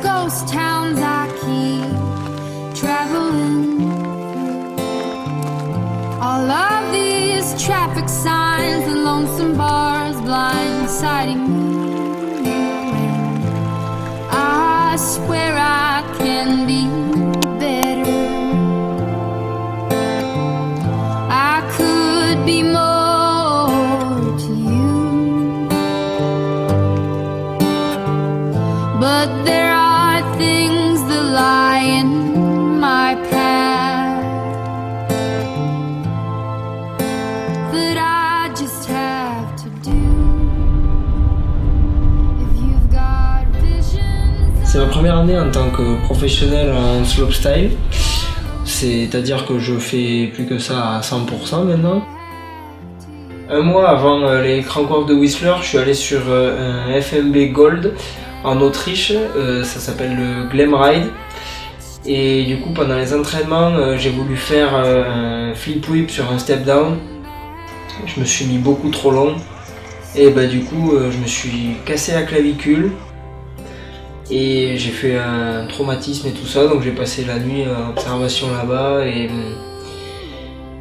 ghost towns I keep traveling. All of these traffic signs and lonesome bars blindsiding me. I swear I can be better. I could be more to you, but there are things that lie in my path that I just have to do. If you've got visions. C'est ma première année en tant que professionnel en slopestyle, c'est-à-dire que je fais plus que ça à 100% maintenant. Un mois avant les Crankorps de Whistler, je suis allé sur un FMB Gold en Autriche, ça s'appelle le Glam Ride. Et du coup pendant les entraînements, j'ai voulu faire un flip whip sur un step down. Je me suis mis beaucoup trop long et du coup je me suis cassé la clavicule et j'ai fait un traumatisme et tout ça, donc j'ai passé la nuit en observation là-bas et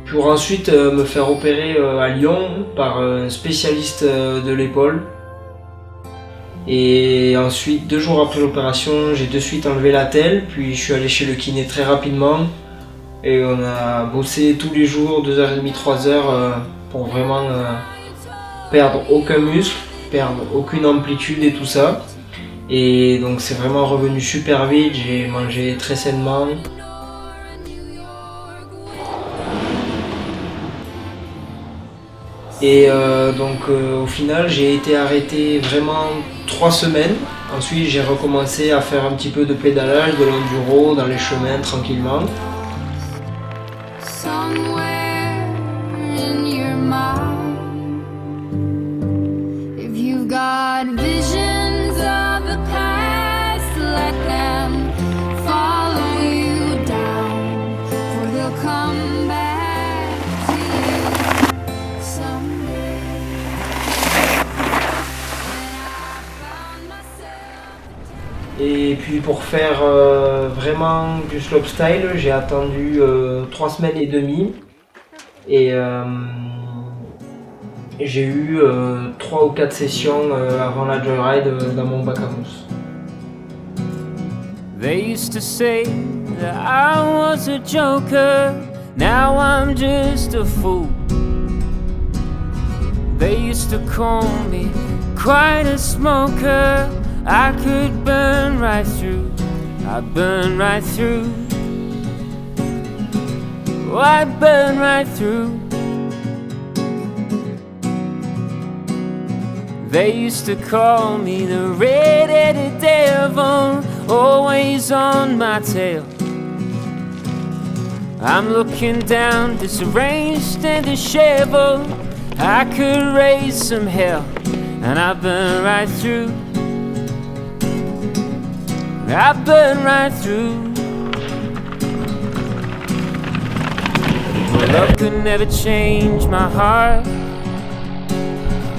pour ensuite me faire opérer à Lyon par un spécialiste de l'épaule. Et ensuite, 2 jours après l'opération, j'ai de suite enlevé l'attelle, puis je suis allé chez le kiné très rapidement et on a bossé tous les jours 2h30, 3h pour vraiment perdre aucun muscle, perdre aucune amplitude et tout ça. Et donc c'est vraiment revenu super vite, j'ai mangé très sainement. Et au final j'ai été arrêté vraiment 3 semaines. Ensuite j'ai recommencé à faire un petit peu de pédalage, de l'enduro dans les chemins tranquillement. Somewhere in your mind, if you've got visions of the past, let them follow you down, for they'll come back to you someday. Et puis pour faire vraiment du slopestyle, j'ai attendu 3 semaines et demie et j'ai eu 3 ou 4 sessions avant la joyride dans mon bac à mousse. They used to say that I was a joker, now I'm just a fool. They used to call me quite a smoker, I could burn right through, I burn right through. Oh, I burn right through. They used to call me the red-headed devil, always on my tail. I'm looking down, disarranged and disheveled. I could raise some hell, and I burn right through. I burn right through. Well, love could never change my heart,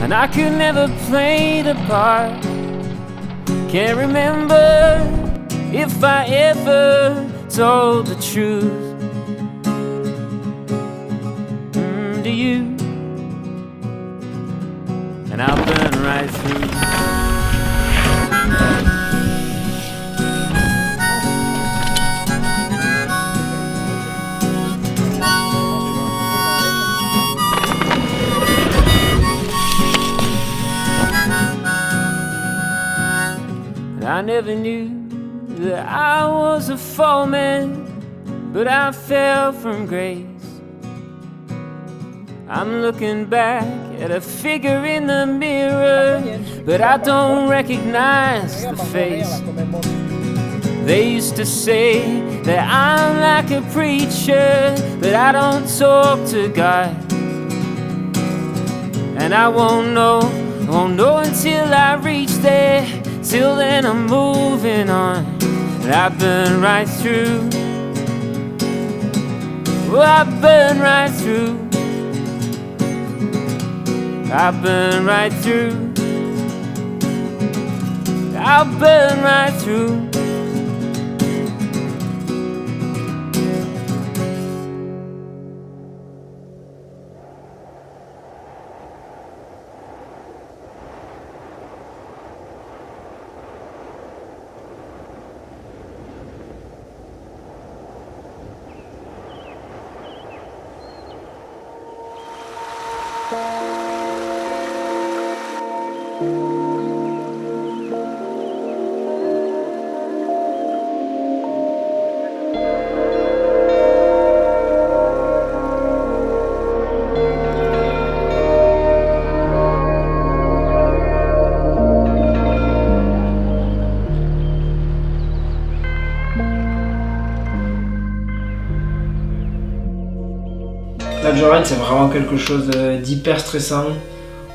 and I could never play the part. Can't remember if I ever told the truth. To you, and I'll burn right through. I never knew that I was a fall man, but I fell from grace. I'm looking back at a figure in the mirror, but I don't recognize the face. They used to say that I'm like a preacher, but I don't talk to God. And I won't know until I reach there. Till then I'm moving on, and I burn right through. Oh, I burn right through. I burn right through. I'll burn right through. Badger Ride, c'est vraiment quelque chose d'hyper stressant,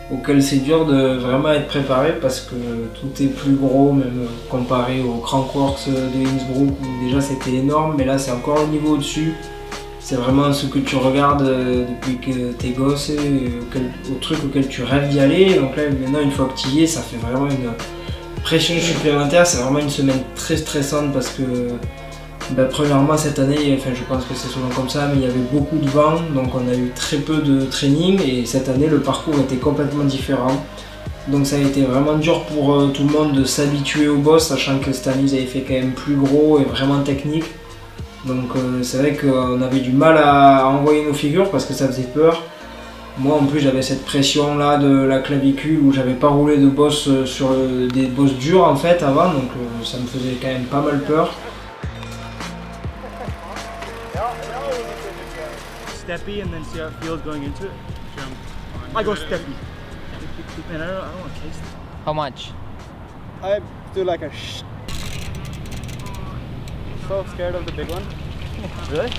auquel c'est dur de vraiment être préparé parce que tout est plus gros, même comparé au Crankworx de Innsbruck où déjà c'était énorme, mais là c'est encore un niveau au-dessus. C'est vraiment ce que tu regardes depuis que t'es gosse, au truc auquel tu rêves d'y aller. Donc là maintenant une fois que tu y es, ça fait vraiment une pression supplémentaire. C'est vraiment une semaine très stressante parce que premièrement cette année, enfin je pense que c'est souvent comme ça, mais il y avait beaucoup de vent, donc on a eu très peu de training et cette année le parcours était complètement différent. Donc ça a été vraiment dur pour tout le monde de s'habituer au boss, sachant que cette année ils avaient fait quand même plus gros et vraiment technique. Donc c'est vrai qu'on avait du mal à envoyer nos figures parce que ça faisait peur. Moi en plus j'avais cette pression là de la clavicule où j'avais pas roulé de boss sur des boss durs en fait avant, donc ça me faisait quand même pas mal peur. Steppy and then see how it feels going into it. I go steppy. Man, I don't want to taste it. How much? I do like a so scared of the big one. Really?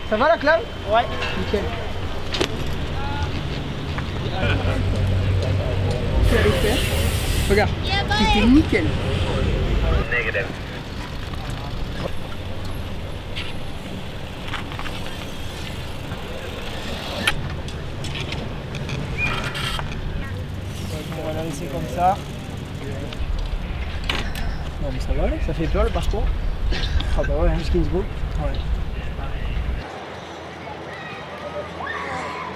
Ça va la clave? Ouais. Nickel. Tu allais faire? Regarde, c'était nickel. Negative. On va la laisser comme ça. Non mais ça va aller, ça fait peur le parcours. Ah bah ouais, jusqu'à Innsbruck. Ouais.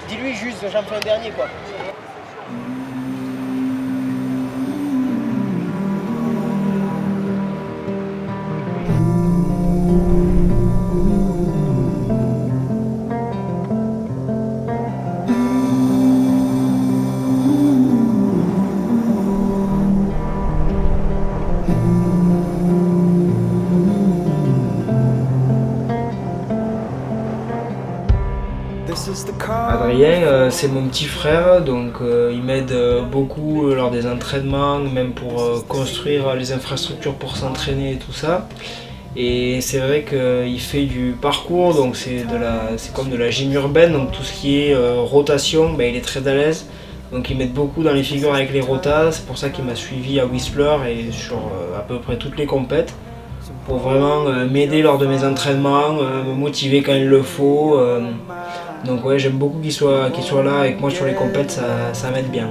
Dis-lui juste, j'en fais un dernier quoi. Adrien, c'est mon petit frère, donc il m'aide beaucoup lors des entraînements, même pour construire les infrastructures pour s'entraîner et tout ça. Et c'est vrai qu'il fait du parcours, donc c'est comme de la gym urbaine, donc tout ce qui est rotation, il est très à l'aise. Donc il m'aide beaucoup dans les figures avec les rotas, c'est pour ça qu'il m'a suivi à Whistler et sur à peu près toutes les compètes, pour vraiment m'aider lors de mes entraînements, me motiver quand il le faut. Donc ouais, j'aime beaucoup qu'il soit là avec moi sur les compètes, ça m'aide bien.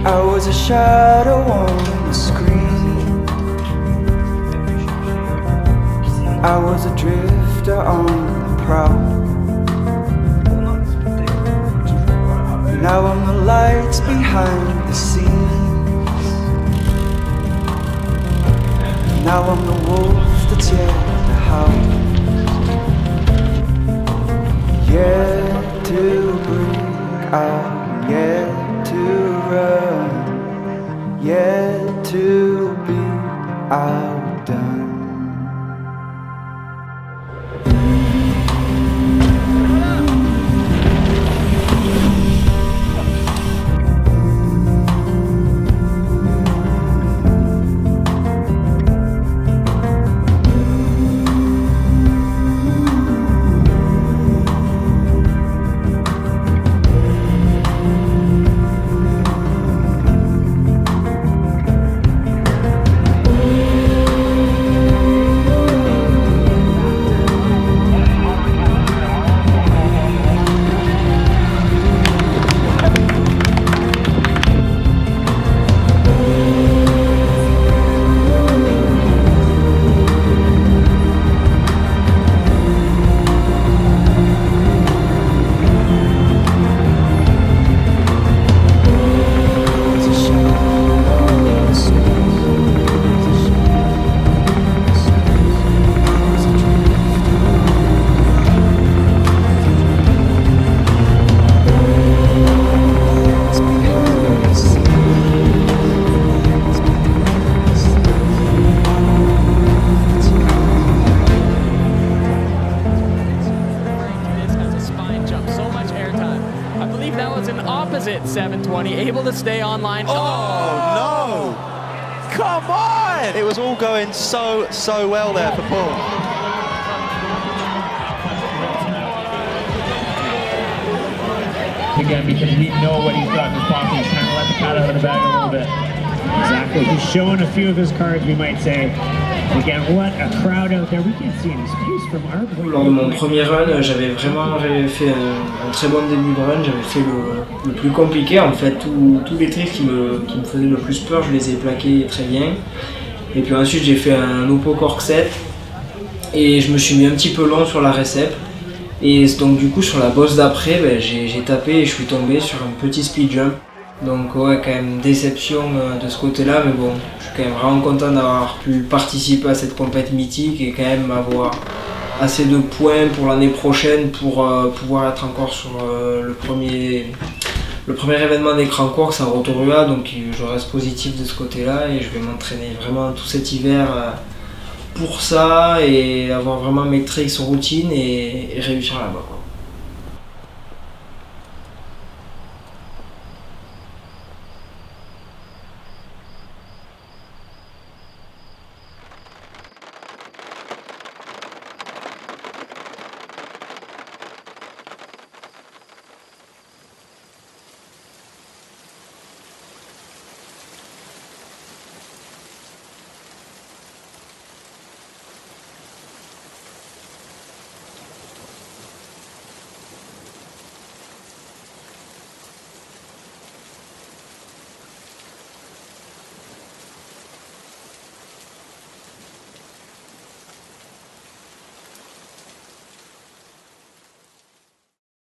I was a shadow on the screen. I was a drifter on the prowl. Now I'm the lights behind the scenes. Now I'm the wolf that's yet to howl. Yet to break out, yet to run, yet to be outdone. Opposite 720, able to stay online. Oh no! Come on! It was all going so well there for Paul. Again, because we know what he's got in his pocket. He's kind of let the cat out of the bag a little bit. Exactly. He's showing a few of his cards, we might say. Again, what a crowd out there. We can't see any space from our point. Lors de mon premier run, j'avais fait un très bon début de run. J'avais fait le plus compliqué en fait. Tous les tricks qui me faisaient le plus peur, je les ai plaqués très bien. Et puis ensuite j'ai fait un Oppo Cork 7 et je me suis mis un petit peu long sur la récep. Et donc du coup sur la bosse d'après, j'ai tapé et je suis tombé sur un petit speed jump. Donc ouais, quand même déception de ce côté-là, mais bon, je suis quand même vraiment content d'avoir pu participer à cette compétition mythique et quand même avoir assez de points pour l'année prochaine pour pouvoir être encore sur le premier événement des Crank Works à Rotorua. Donc je reste positif de ce côté-là et je vais m'entraîner vraiment tout cet hiver pour ça et avoir vraiment mes tricks en routine et réussir là-bas.